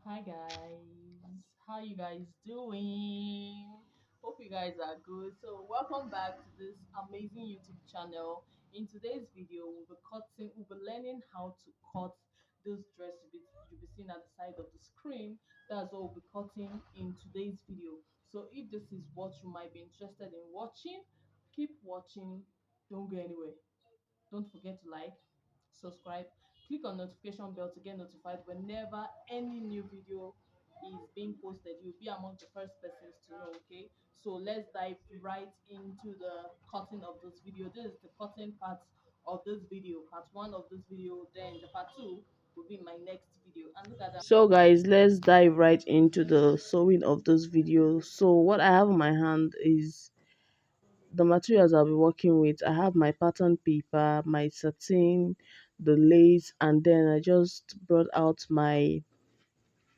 Hi guys, how you guys doing? Hope you guys are good. So welcome back to this amazing YouTube channel. In today's video, we'll be learning how to cut this dress you'll be seeing at the side of the screen. That's what we'll be cutting in today's video. So if this is what you might be interested in watching, keep watching. Don't go anywhere. Don't forget to like, subscribe, click on notification bell to get notified whenever any new video is being posted. You'll be among the first persons to know. Okay, so let's dive right into the cutting of this video. This is the cutting part of this video, part one of this video. Then the part two will be my next video. And look at that. So guys, let's dive right into the sewing of this video. So what I have in my hand is the materials I'll be working with. I have my pattern paper, my satin, the lace, and then I just brought out my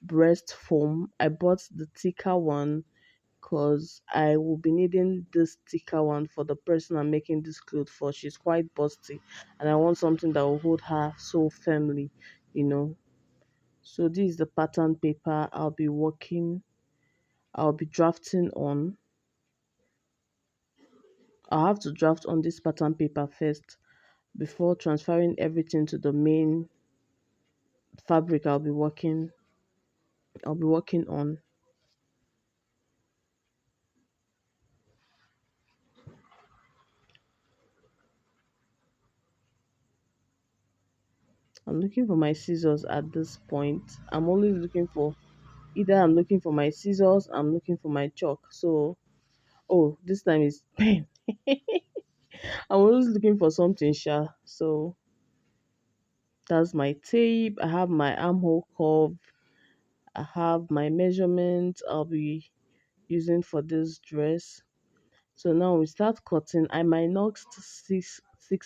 breast foam. I bought the thicker one because I will be needing this thicker one for the person I'm making this cloth for. She's quite busty and I want something that will hold her so firmly, you know. So this is the pattern paper I'll be drafting on. I'll have to draft on this pattern paper first before transferring everything to the main fabric I'll be working on. I'm looking for my scissors at this point. I'm always looking for either I'm looking for my scissors, I'm looking for my chalk. So oh, this time is pen. I'm always looking for something sharp. So that's my tape. I have my armhole curve. I have my measurement I'll be using for this dress. So now we start cutting. I might knock six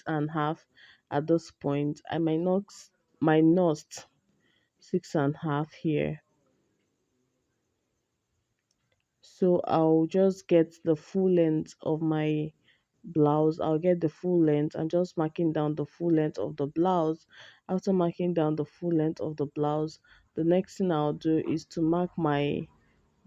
and a half at this point. I might knock my notch six and a half here. So I'll just get the full length of my blouse. I'll get the full length. I'm just marking down the full length of the blouse. After marking down the full length of the blouse, the next thing I'll do is to mark my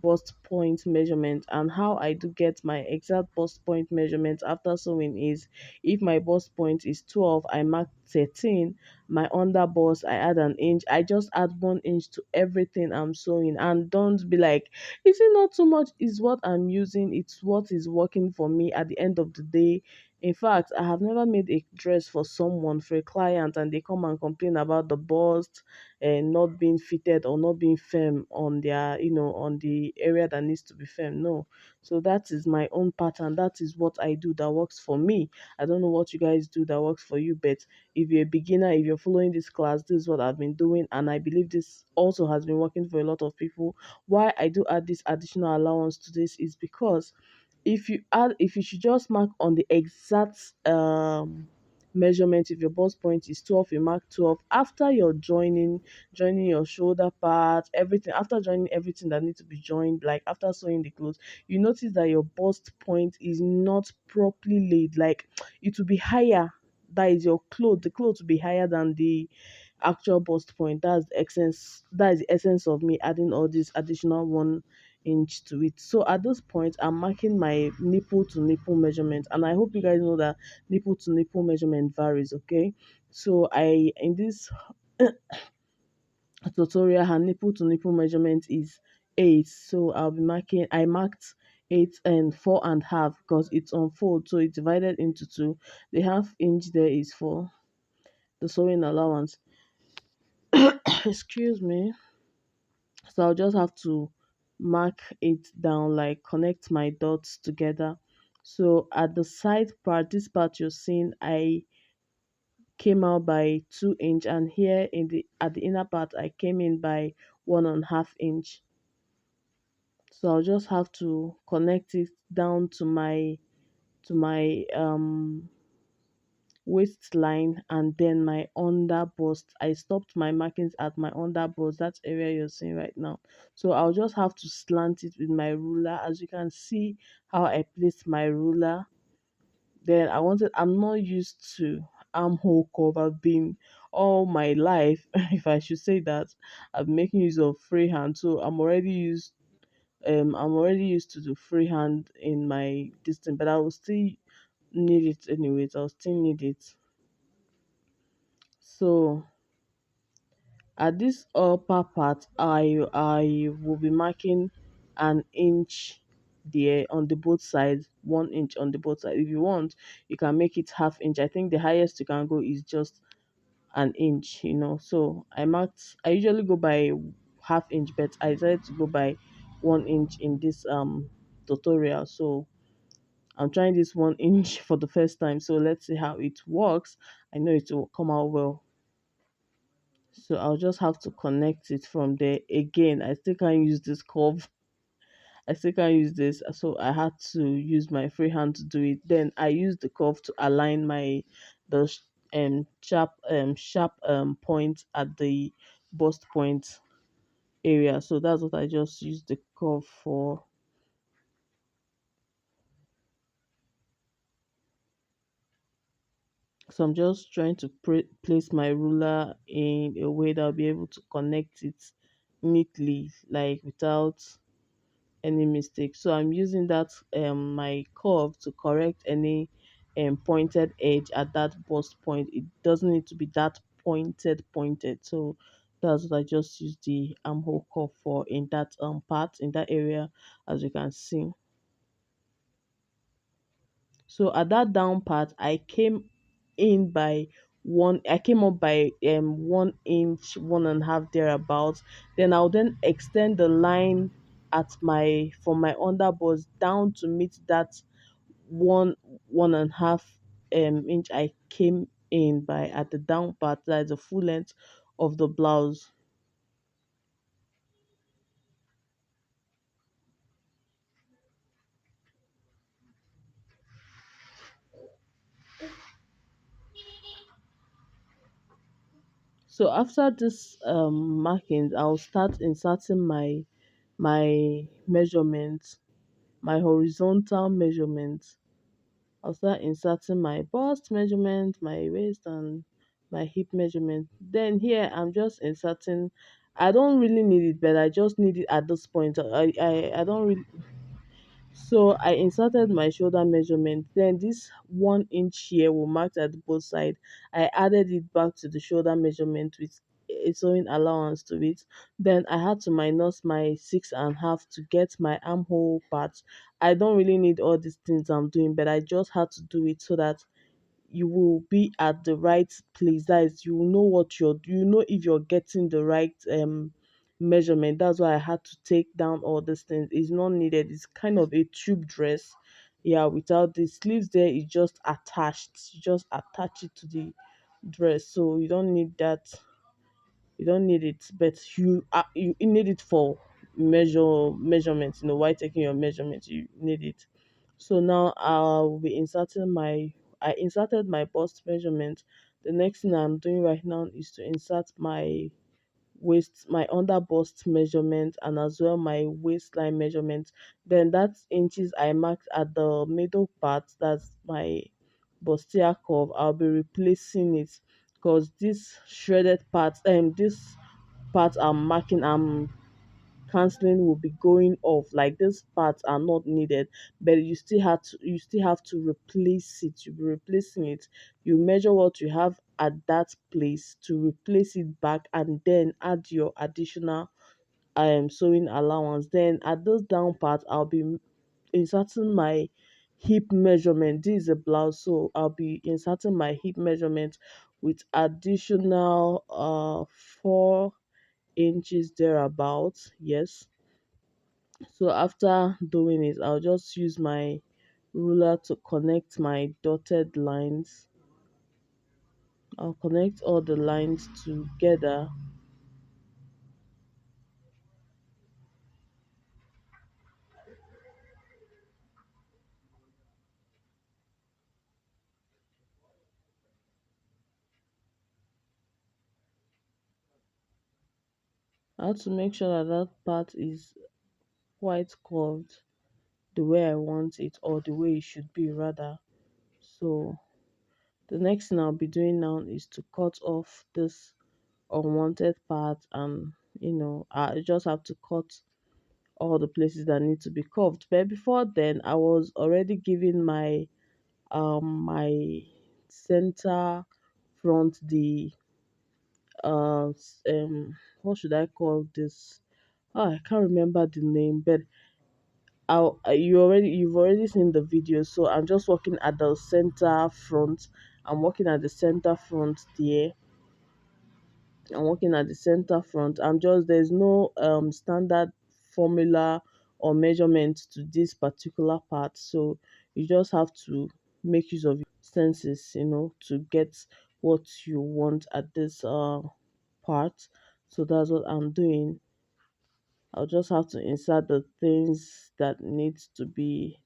bust point measurement. And how I do get my exact bust point measurement after sewing is if my bust point is 12, I mark 13. My under bust, I add an inch. I just add 1 inch to everything I'm sewing. And don't be like, is it not too much? Is what I'm using, it's what is working for me at the end of the day. In fact, I have never made a dress for someone, for a client, and they come and complain about the bust and not being fitted or not being firm on their, on the area that needs to be firm. No. So that is my own pattern. That is what I do that works for me. I don't know what you guys do that works for you, but if you're a beginner, if you're following this class, this is what I've been doing, and I believe this also has been working for a lot of people. Why I do add this additional allowance to this is because if you should just mark on the exact measurement, if your bust point is 12, you mark 12. After you're joining your shoulder part, everything, after joining everything that needs to be joined, like after sewing the clothes, you notice that your bust point is not properly laid. Like it will be higher. That is your cloth. The cloth will be higher than the actual bust point. That is the essence of me adding all this additional 1 inch to it. So at this point, I'm marking my nipple to nipple measurement, and I hope you guys know that nipple to nipple measurement varies. Okay, so I in this tutorial, her nipple to nipple measurement is 8. So I marked 8 and 4.5 because it's on fold, so it's divided into two. The half inch there is for the sewing allowance. Excuse me. So I'll just have to mark it down, like connect my dots together. So at the side part, this part you're seeing, I came out by 2 inch, and here in the at the inner part I came in by 1.5 inch. So I'll just have to connect it down to my waistline, and then my under bust. I stopped my markings at my under bust, that area you're seeing right now. So I'll just have to slant it with my ruler. As you can see how I placed my ruler. Then I'm not used to armhole cover being all my life, if I should say that, I've been making use of freehand. So I'm already used to the freehand in my distance, but I will still need it anyways. I'll still need it. So at this upper part, I will be marking an inch there on the both sides, 1 inch on the both sides. If you want, you can make it half inch. I think the highest you can go is just an inch, So I usually go by half inch, but I decided to go by 1 inch in this tutorial. So I'm trying this 1 inch for the first time. So let's see how it works. I know it will come out well. So I'll just have to connect it from there. Again, I still can't use this curve. I still can't use this. So I had to use my free hand to do it. Then I used the curve to align the sharp point at the bust point area. So that's what I just used the curve for. So I'm just trying to place my ruler in a way that I'll be able to connect it neatly, like without any mistake. So I'm using that my curve to correct any pointed edge at that bust point. It doesn't need to be that pointed. So that's what I just used the armhole curve for in that part in that area, as you can see. So at that down part, I came up by 1 inch, 1.5 thereabouts. Then extend the line at my from my underbust down to meet that 1.5 inch I came in by at the down part. That is the full length of the blouse. So after this markings, I'll start inserting my measurements, my horizontal measurements. I'll start inserting my bust measurement, my waist and my hip measurement. Then here I'm just inserting. I don't really need it, but I just need it at this point. I don't really. So I inserted my shoulder measurement. Then this 1 inch here will mark at both sides. I added it back to the shoulder measurement with a sewing allowance to it. Then I had to minus my 6.5 to get my armhole part. I don't really need all these things I'm doing, but I just had to do it so that you will be at the right place. That is, you will know you know if you're getting the right measurement. That's why I had to take down all these things. It's not needed. It's kind of a tube dress. Yeah, without the sleeves there, it's just attached. You just attach it to the dress. So you don't need it, but you need it for measurements. While taking your measurements, you need it. So now I'll be inserting my I inserted my bust measurement. The next thing I'm doing right now is to insert my under bust measurement and as well my waistline measurement. Then that's inches I marked at the middle part, that's my burstier curve. I'll be replacing it because this part I'm canceling will be going off. Like these parts are not needed, but you still have to replace it. You'll be replacing it. You measure what you have at that place to replace it back and then add your additional sewing allowance. Then at this down part I'll be inserting my hip measurement. This is a blouse, so I'll be inserting my hip measurement with additional 4 inches thereabouts. Yes. So after doing it, I'll just use my ruler to connect my dotted lines. I'll connect all the lines together. I have to make sure that that part is quite curved the way I want it, or the way it should be rather. So The next thing I'll be doing now is to cut off this unwanted part, and I just have to cut all the places that need to be curved. But before then, I was already giving my center front the what should I call this? Oh, I can't remember the name, but you've already seen the video, so I'm just working at the center front. I'm working at the center front there. I'm working at the center front. There's no standard formula or measurement to this particular part, so you just have to make use of your senses, to get what you want at this part. So that's what I'm doing. I'll just have to insert the things that needs to be.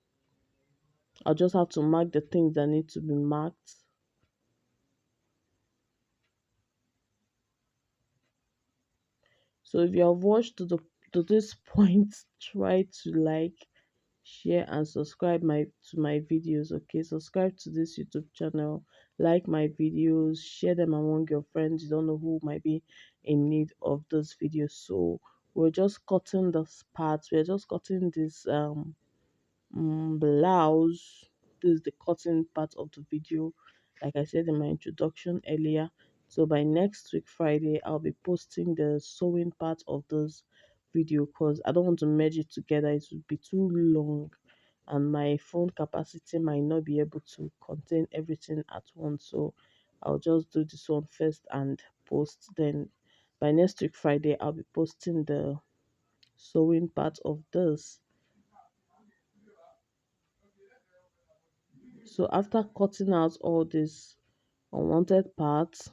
I'll just have to mark the things that need to be marked. So if you have watched to this point, try to like, share and subscribe my to my videos. Okay, subscribe to this YouTube channel, like my videos, share them among your friends. You don't know who might be in need of this video. So we're just cutting this part. We're just cutting this blouse. This is the cutting part of the video, like I said in my introduction earlier. So by next week Friday, I'll be posting the sewing part of this video, because I don't want to merge it together. It would be too long, and my phone capacity might not be able to contain everything at once. So I'll just do this one first and post. Then by next week Friday, I'll be posting the sewing part of this. So after cutting out all these unwanted parts,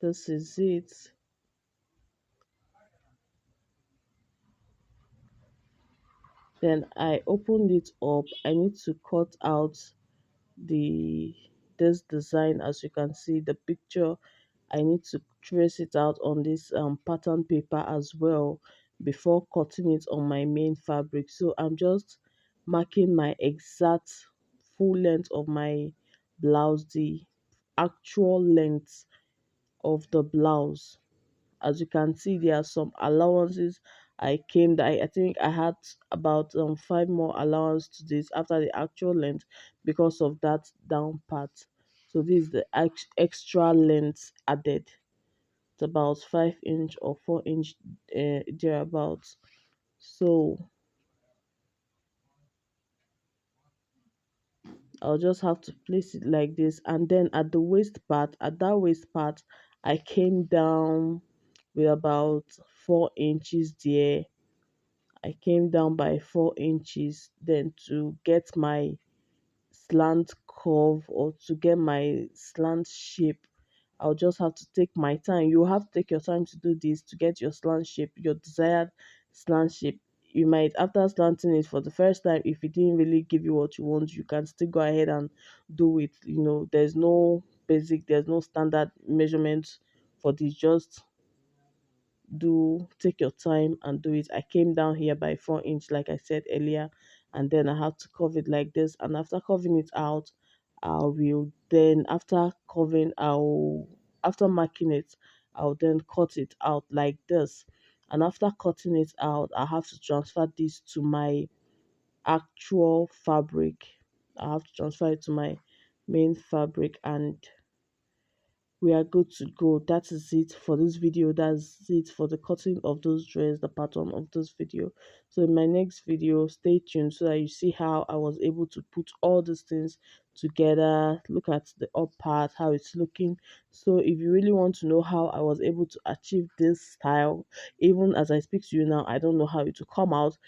this is it. Then I opened it up. I need to cut out the this design. As you can see the picture, I need to trace it out on this pattern paper as well before cutting it on my main fabric. So I'm just marking my exact full length of my blouse, the actual length of the blouse. As you can see, there are some allowances. I think I had about 5 more allowance to this after the actual length, because of that down part. So this is the extra length added. It's about 5 inch or 4 inch, thereabouts. So I'll just have to place it like this, and then at the waist part, at that waist part, I came down with about 4 inches there. I came down by 4 inches, then to get my slant curve, or to get my slant shape. I'll just have to take my time. You have to take your time to do this to get your slant shape, your desired slant shape. You might, after slanting it for the first time, if it didn't really give you what you want, you can still go ahead and do it. There's no standard measurement for this. Just take your time and do it. I came down here by 4 inch, like I said earlier, and then I have to cover it like this. And after covering it out, I will then after marking it, I'll then cut it out like this. And after cutting it out, I have to transfer this to my actual fabric. I have to transfer it to my main fabric, and we are good to go. That is it for this video. That's it for the cutting of those dress, the pattern of this video. So in my next video, stay tuned so that you see how I was able to put all these things together. Look at the up part, how it's looking. So if you really want to know how I was able to achieve this style, even as I speak to you now, I don't know how it will come out.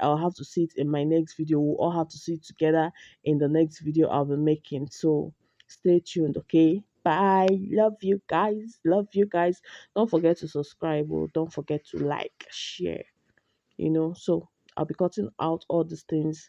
I'll have to see it in my next video. We'll all have to see it together in the next video I'll be making. So stay tuned, okay? Bye. Love you guys. Love you guys. Don't forget to subscribe, or don't forget to like, share. So I'll be cutting out all these things